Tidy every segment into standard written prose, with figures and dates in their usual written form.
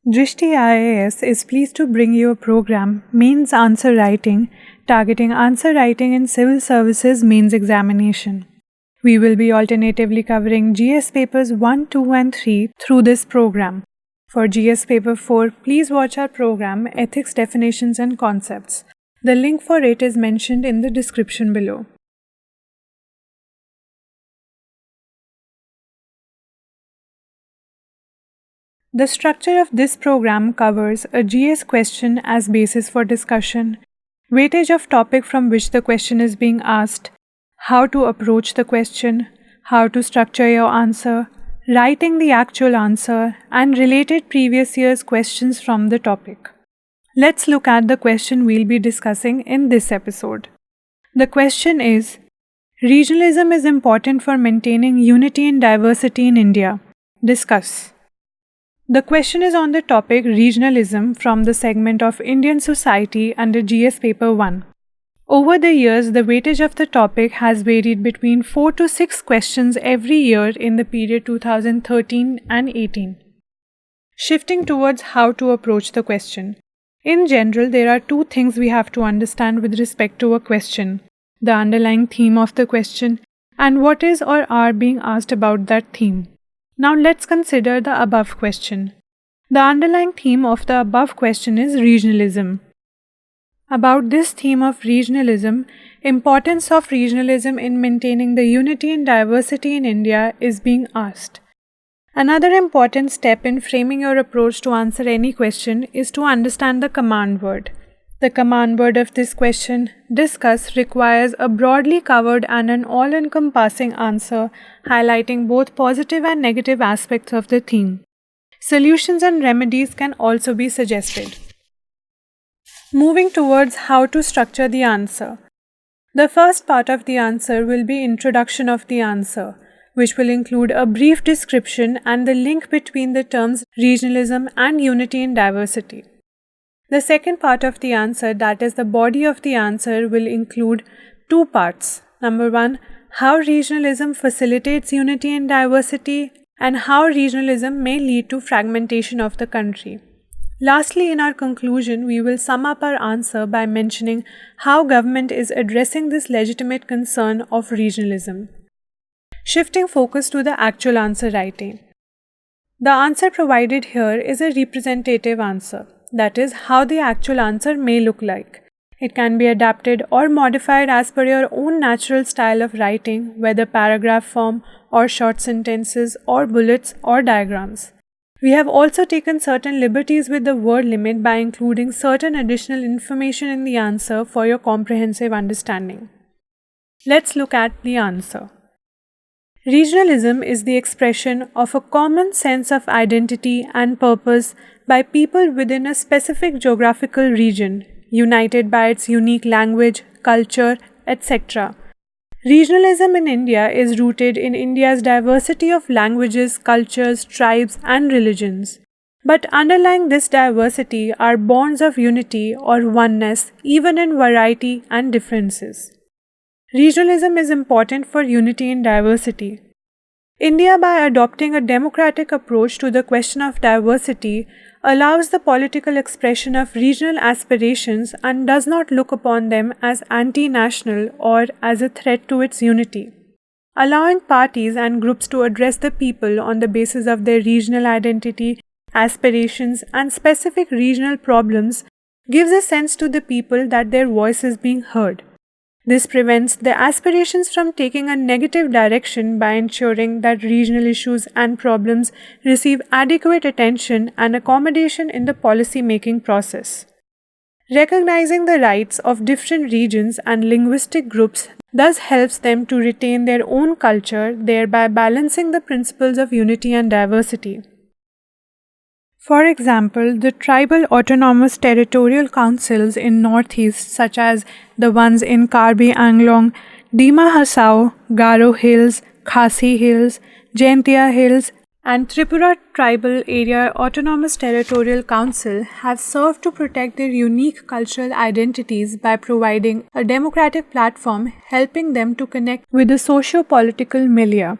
Drishti IAS is pleased to bring you a program, Mains Answer Writing, targeting answer writing in Civil Services Mains Examination. We will be alternatively covering GS Papers 1, 2 and 3 through this program. For GS Paper 4, please watch our program, Ethics Definitions and Concepts. The link for it is mentioned in the description below. The structure of this program covers a GS question as basis for discussion, weightage of topic from which the question is being asked, how to approach the question, how to structure your answer, writing the actual answer, and related previous year's questions from the topic. Let's look at the question we'll be discussing in this episode. The question is, regionalism is important for maintaining unity and diversity in India. Discuss. The question is on the topic regionalism from the segment of Indian society under GS Paper 1. Over the years, the weightage of the topic has varied between 4 to 6 questions every year in the period 2013 and 18. Shifting towards how to approach the question. In general, there are two things we have to understand with respect to a question: the underlying theme of the question and what is or are being asked about that theme. Now let's consider the above question. The underlying theme of the above question is regionalism. About this theme of regionalism, importance of regionalism in maintaining the unity and diversity in India is being asked. Another important step in framing your approach to answer any question is to understand the command word. The command word of this question, discuss, requires a broadly covered and an all-encompassing answer, highlighting both positive and negative aspects of the theme. Solutions and remedies can also be suggested. Moving towards how to structure the answer. The first part of the answer will be introduction of the answer, which will include a brief description and the link between the terms regionalism and unity and diversity. The second part of the answer, that is the body of the answer, will include two parts. Number 1, how regionalism facilitates unity and diversity, and how regionalism may lead to fragmentation of the country. Lastly, in our conclusion, we will sum up our answer by mentioning how government is addressing this legitimate concern of regionalism. Shifting focus to the actual answer writing. The answer provided here is a representative answer. That is, how the actual answer may look like. It can be adapted or modified as per your own natural style of writing, whether paragraph form or short sentences or bullets or diagrams. We have also taken certain liberties with the word limit by including certain additional information in the answer for your comprehensive understanding. Let's look at the answer. Regionalism is the expression of a common sense of identity and purpose by people within a specific geographical region, united by its unique language, culture, etc. Regionalism in India is rooted in India's diversity of languages, cultures, tribes, and religions. But underlying this diversity are bonds of unity or oneness, even in variety and differences. Regionalism is important for unity and diversity. India, by adopting a democratic approach to the question of diversity, allows the political expression of regional aspirations and does not look upon them as anti-national or as a threat to its unity. Allowing parties and groups to address the people on the basis of their regional identity, aspirations, and specific regional problems gives a sense to the people that their voice is being heard. This prevents the aspirations from taking a negative direction by ensuring that regional issues and problems receive adequate attention and accommodation in the policy-making process. Recognizing the rights of different regions and linguistic groups thus helps them to retain their own culture, thereby balancing the principles of unity and diversity. For example, the tribal autonomous territorial councils in Northeast, such as the ones in Karbi Anglong, Dima Hasao, Garo Hills, Khasi Hills, Jaintia Hills, and Tripura Tribal Area Autonomous Territorial Council, have served to protect their unique cultural identities by providing a democratic platform helping them to connect with the socio-political milieu.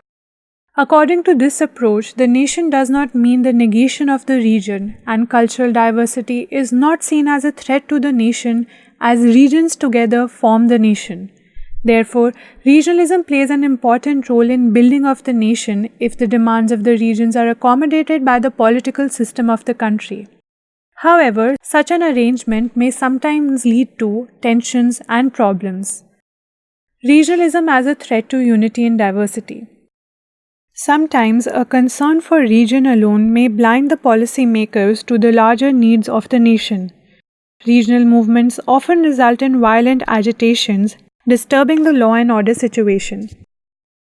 According to this approach, the nation does not mean the negation of the region, and cultural diversity is not seen as a threat to the nation as regions together form the nation. Therefore, regionalism plays an important role in building of the nation if the demands of the regions are accommodated by the political system of the country. However, such an arrangement may sometimes lead to tensions and problems. Regionalism as a threat to unity in diversity. Sometimes a concern for region alone may blind the policymakers to the larger needs of the nation. Regional movements often result in violent agitations, disturbing the law and order situation.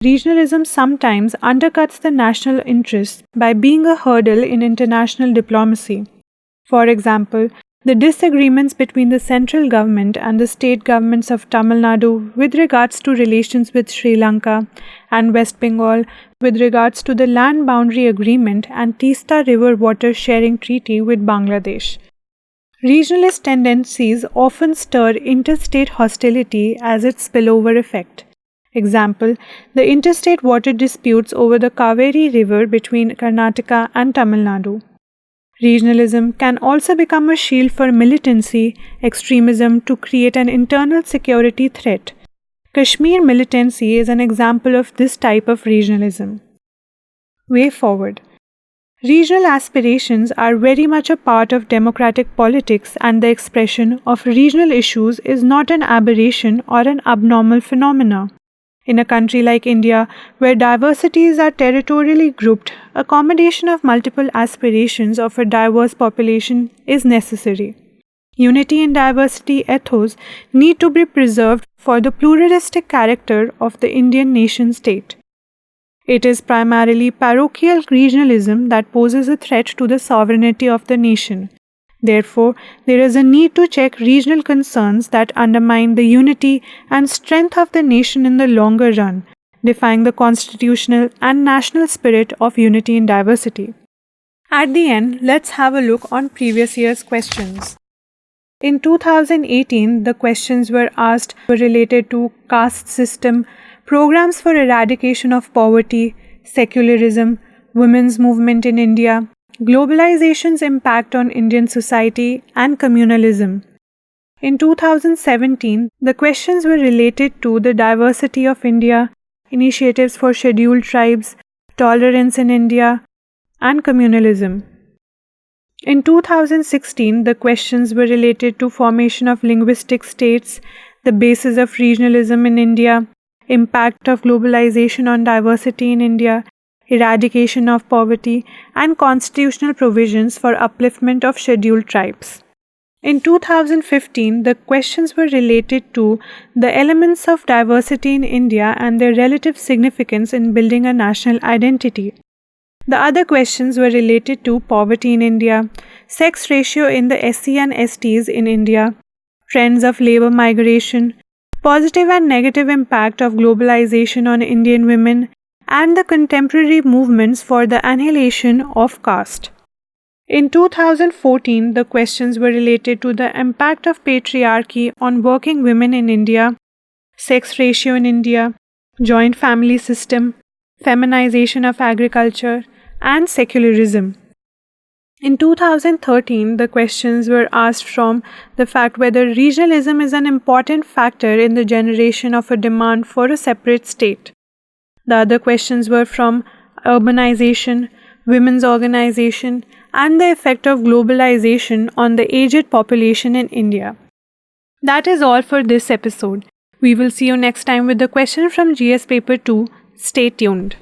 Regionalism sometimes undercuts the national interests by being a hurdle in international diplomacy. For example, the disagreements between the central government and the state governments of Tamil Nadu with regards to relations with Sri Lanka and West Bengal with regards to the land boundary agreement and Teesta River water sharing treaty with Bangladesh. Regionalist tendencies often stir interstate hostility as its spillover effect. Example, the interstate water disputes over the Kaveri River between Karnataka and Tamil Nadu. Regionalism can also become a shield for militancy, extremism to create an internal security threat. Kashmir militancy is an example of this type of regionalism. Way forward. Regional aspirations are very much a part of democratic politics, and the expression of regional issues is not an aberration or an abnormal phenomena. In a country like India, where diversities are territorially grouped, accommodation of multiple aspirations of a diverse population is necessary. Unity and diversity ethos need to be preserved for the pluralistic character of the Indian nation-state. It is primarily parochial regionalism that poses a threat to the sovereignty of the nation. Therefore, there is a need to check regional concerns that undermine the unity and strength of the nation in the longer run, defying the constitutional and national spirit of unity in diversity. At the end, let's have a look on previous year's questions. In 2018, the questions were asked were related to caste system, programs for eradication of poverty, secularism, women's movement in India, globalization's impact on Indian society, and communalism. In 2017, the questions were related to the diversity of India, initiatives for scheduled tribes, tolerance in India, and communalism. In 2016, the questions were related to formation of linguistic states, the basis of regionalism in India, impact of globalization on diversity in India, eradication of poverty, and constitutional provisions for upliftment of scheduled tribes. In 2015, the questions were related to the elements of diversity in India and their relative significance in building a national identity. The other questions were related to poverty in India, sex ratio in the SC and STs in India, trends of labor migration, positive and negative impact of globalization on Indian women, and the contemporary movements for the annihilation of caste. In 2014, the questions were related to the impact of patriarchy on working women in India, sex ratio in India, joint family system, feminization of agriculture, and secularism. In 2013, the questions were asked from the fact whether regionalism is an important factor in the generation of a demand for a separate state. The other questions were from urbanization, women's organization, and the effect of globalization on the aged population in India. That is all for this episode. We will see you next time with the question from GS Paper 2. Stay tuned.